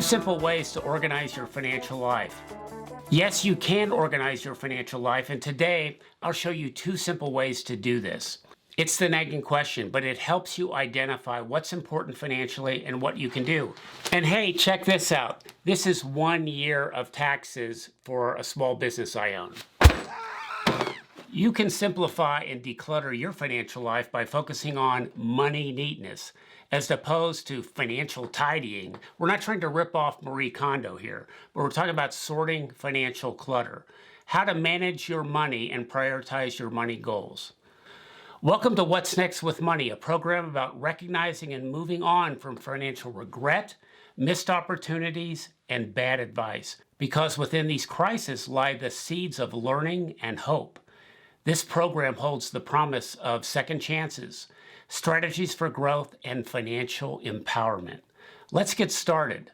Two simple ways to organize your financial life. Yes, you can organize your financial life, and today I'll show you two simple ways to do this. It's the nagging question, but it helps you identify what's important financially and what you can do. And hey, check this out. This is 1 year of taxes for a small business I own. You can simplify and declutter your financial life by focusing on money neatness, as opposed to financial tidying. We're not trying to rip off Marie Kondo here, but we're talking about sorting financial clutter, how to manage your money and prioritize your money goals. Welcome to What's Next with Money, a program about recognizing and moving on from financial regret, missed opportunities, and bad advice, because within these crises lie the seeds of learning and hope. This program holds the promise of second chances, strategies for growth, and financial empowerment. Let's get started.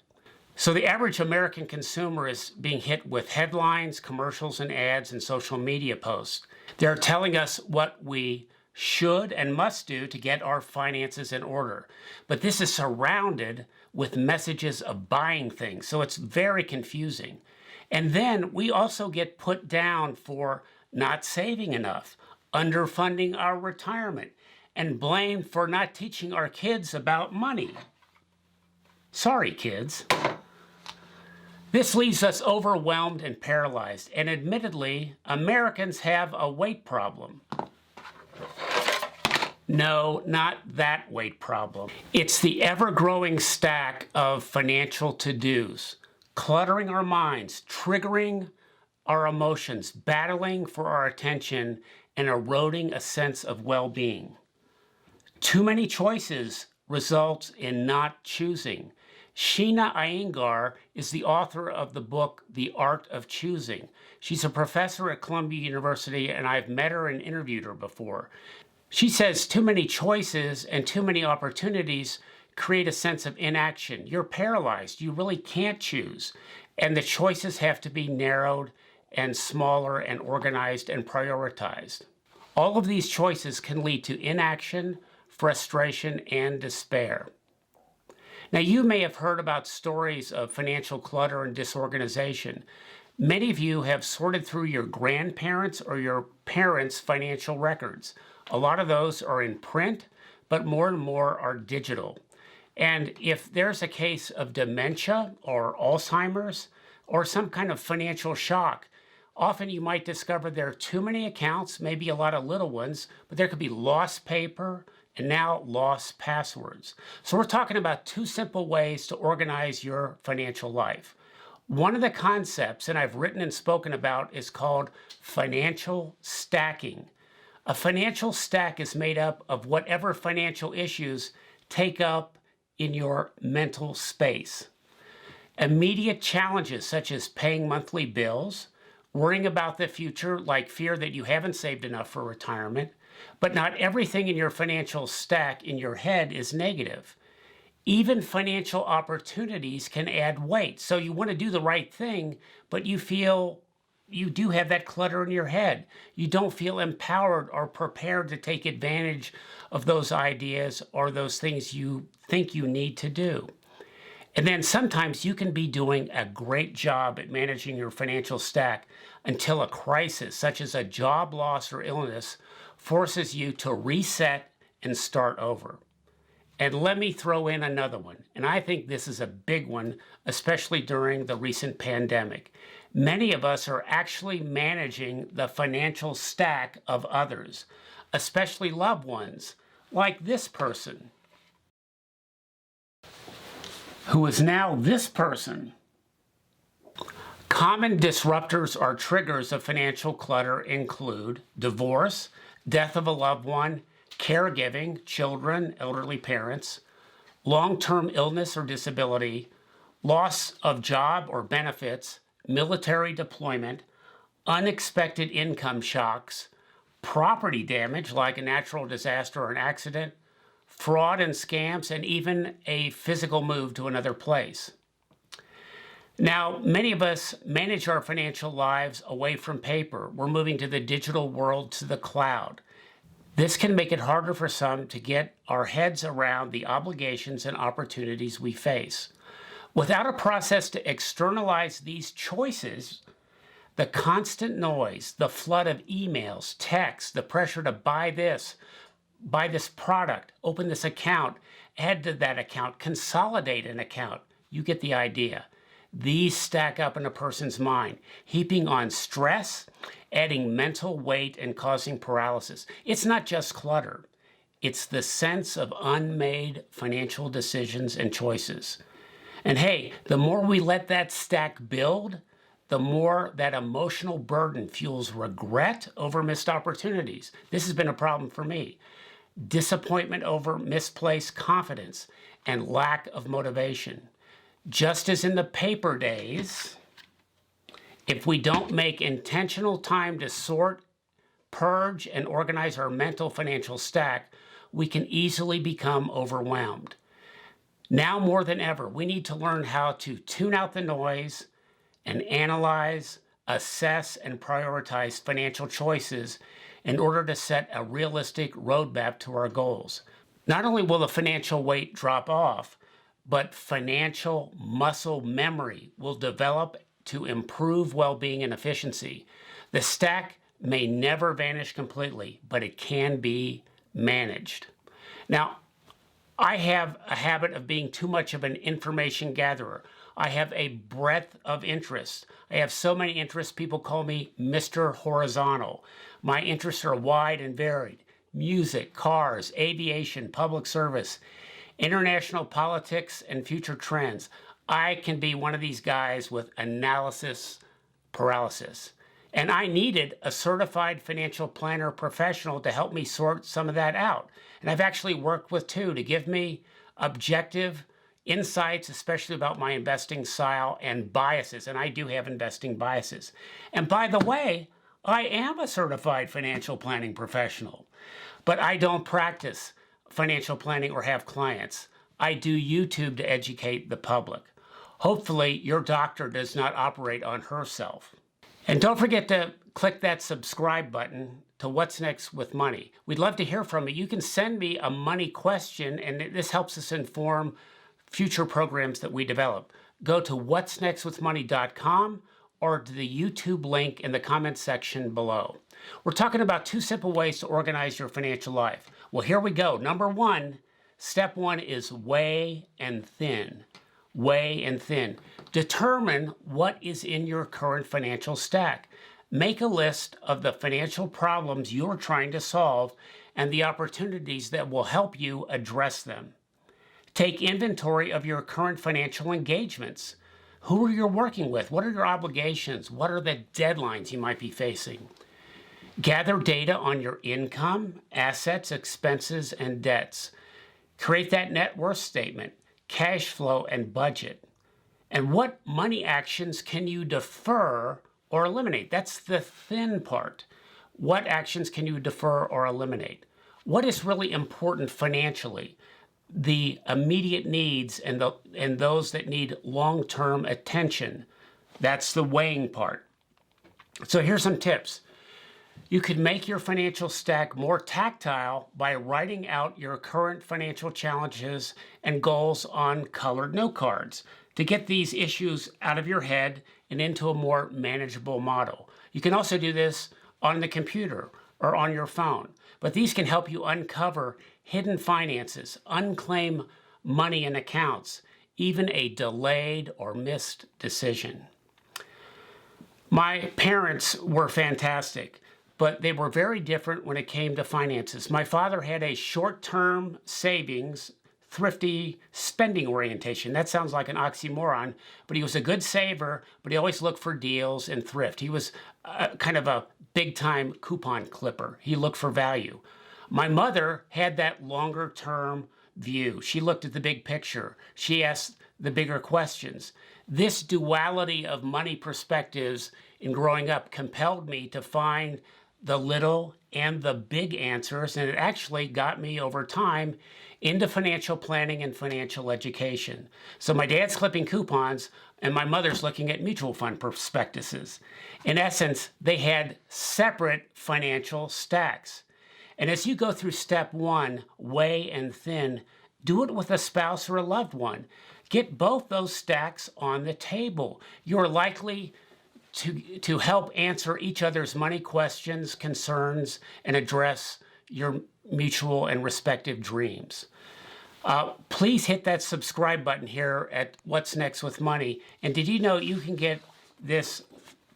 So the average American consumer is being hit with headlines, commercials, and ads and social media posts. They're telling us what we should and must do to get our finances in order. But this is surrounded with messages of buying things, so it's very confusing. And then we also get put down for not saving enough, underfunding our retirement, and blamed for not teaching our kids about money. Sorry, kids. This leaves us overwhelmed and paralyzed, and admittedly, Americans have a weight problem. No, not that weight problem. It's the ever-growing stack of financial to-dos, cluttering our minds, triggering our emotions, battling for our attention, and eroding a sense of well-being. Too many choices results in not choosing. Sheena Iyengar is the author of the book, The Art of Choosing. She's a professor at Columbia University, and I've met her and interviewed her before. She says too many choices and too many opportunities create a sense of inaction. You're paralyzed. You really can't choose. And the choices have to be narrowed and smaller and organized and prioritized. All of these choices can lead to inaction, frustration, and despair. Now, you may have heard about stories of financial clutter and disorganization. Many of you have sorted through your grandparents' or your parents' financial records. A lot of those are in print, but more and more are digital. And if there's a case of dementia or Alzheimer's or some kind of financial shock, often you might discover there are too many accounts, maybe a lot of little ones, but there could be lost paper and now lost passwords. So we're talking about two simple ways to organize your financial life. One of the concepts, and I've written and spoken about, is called financial stacking. A financial stack is made up of whatever financial issues take up in your mental space. Immediate challenges such as paying monthly bills, worrying about the future, like fear that you haven't saved enough for retirement, but not everything in your financial stack in your head is negative. Even financial opportunities can add weight. So you want to do the right thing, but you feel you do have that clutter in your head. You don't feel empowered or prepared to take advantage of those ideas or those things you think you need to do. And then sometimes you can be doing a great job at managing your financial stack until a crisis, such as a job loss or illness, forces you to reset and start over. And let me throw in another one, and I think this is a big one, especially during the recent pandemic. Many of us are actually managing the financial stack of others, especially loved ones, like this person, who is now this person. Common disruptors or triggers of financial clutter include divorce, death of a loved one, caregiving, children, elderly parents, long-term illness or disability, loss of job or benefits, military deployment, unexpected income shocks, property damage like a natural disaster or an accident, fraud and scams, and even a physical move to another place. Now, many of us manage our financial lives away from paper. We're moving to the digital world, to the cloud. This can make it harder for some to get our heads around the obligations and opportunities we face. Without a process to externalize these choices, the constant noise, the flood of emails, texts, the pressure to buy this product, open this account, add to that account, consolidate an account. You get the idea. These stack up in a person's mind, heaping on stress, adding mental weight, and causing paralysis. It's not just clutter. It's the sense of unmade financial decisions and choices. And hey, the more we let that stack build, the more that emotional burden fuels regret over missed opportunities. This has been a problem for me. Disappointment over misplaced confidence and lack of motivation. Just as in the paper days, if we don't make intentional time to sort, purge, and organize our mental financial stack, we can easily become overwhelmed. Now more than ever, we need to learn how to tune out the noise and analyze, assess, and prioritize financial choices in order to set a realistic roadmap to our goals. Not only will the financial weight drop off, but financial muscle memory will develop to improve well-being and efficiency. The stack may never vanish completely, but it can be managed. Now, I have a habit of being too much of an information gatherer. I have a breadth of interests. I have so many interests, people call me Mr. Horizontal. My interests are wide and varied. Music, cars, aviation, public service, international politics, and future trends. I can be one of these guys with analysis paralysis. And I needed a certified financial planner professional to help me sort some of that out. And I've actually worked with two to give me objective insights, especially about my investing style and biases. And I do have investing biases. And by the way, I am a certified financial planning professional, but I don't practice financial planning or have clients. I do YouTube to educate the public. Hopefully, your doctor does not operate on herself. And don't forget to click that subscribe button to What's Next with Money. We'd love to hear from you. You can send me a money question, and this helps us inform future programs that we develop. Go to whatsnextwithmoney.com or to the YouTube link in the comments section below. We're talking about 2 simple ways to organize your financial life. Well, here we go. Number 1, step 1 is weigh and thin. Weigh and thin. Determine what is in your current financial stack. Make a list of the financial problems you're trying to solve and the opportunities that will help you address them. Take inventory of your current financial engagements. Who are you working with? What are your obligations? What are the deadlines you might be facing? Gather data on your income, assets, expenses, and debts. Create that net worth statement, cash flow, and budget. And what money actions can you defer or eliminate? That's the thin part. What actions can you defer or eliminate? What is really important financially? The immediate needs and those that need long-term attention. That's the weighing part. So here's some tips. You could make your financial stack more tactile by writing out your current financial challenges and goals on colored note cards to get these issues out of your head and into a more manageable model. You can also do this on the computer or on your phone, but these can help you uncover hidden finances, unclaimed money in accounts, even a delayed or missed decision. My parents were fantastic, but they were very different when it came to finances. My father had a short-term savings, thrifty spending orientation. That sounds like an oxymoron, but he was a good saver, but he always looked for deals and thrift. He was kind of a big-time coupon clipper. He looked for value. My mother had that longer-term view. She looked at the big picture. She asked the bigger questions. This duality of money perspectives in growing up compelled me to find the little and the big answers, and it actually got me over time into financial planning and financial education. So my dad's clipping coupons and my mother's looking at mutual fund prospectuses. In essence, they had separate financial stacks. And as you go through step 1, weigh and thin, do it with a spouse or a loved one. Get both those stacks on the table. You're likely to help answer each other's money questions, concerns, and address your mutual and respective dreams. Please hit that subscribe button here at What's Next with Money. And did you know you can get this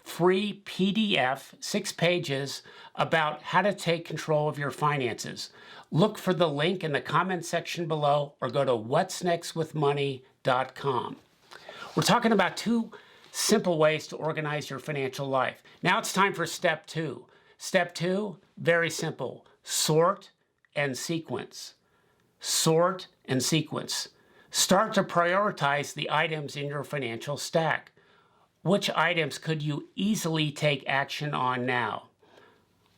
free PDF, 6 pages, about how to take control of your finances? Look for the link in the comment section below or go to whatsnextwithmoney.com. We're talking about 2 simple ways to organize your financial life. Now it's time for step 2. Step 2, very simple: sort and sequence. Sort and sequence. Start to prioritize the items in your financial stack. Which items could you easily take action on now?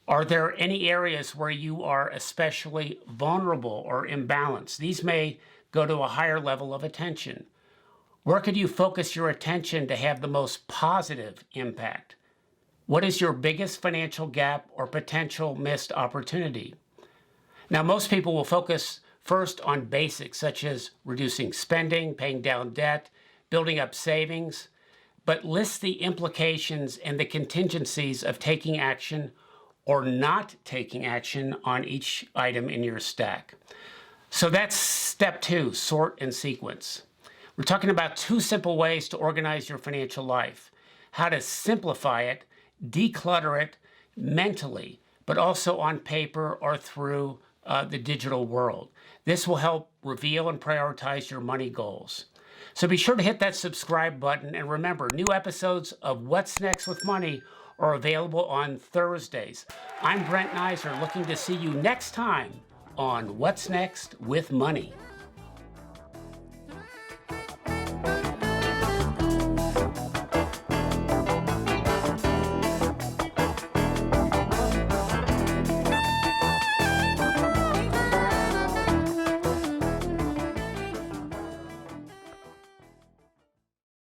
Are there any areas where you are especially vulnerable or imbalanced? These may go to a higher level of attention. Where could you focus your attention to have the most positive impact? What is your biggest financial gap or potential missed opportunity? Now, most people will focus first on basics such as reducing spending, paying down debt, building up savings, but list the implications and the contingencies of taking action or not taking action on each item in your stack. So that's step 2, sort and sequence. We're talking about 2 simple ways to organize your financial life: how to simplify it, declutter it mentally, but also on paper or through the digital world. This will help reveal and prioritize your money goals. So be sure to hit that subscribe button, and remember, new episodes of What's Next with Money are available on Thursdays. I'm Brent Neiser, looking to see you next time on What's Next with Money.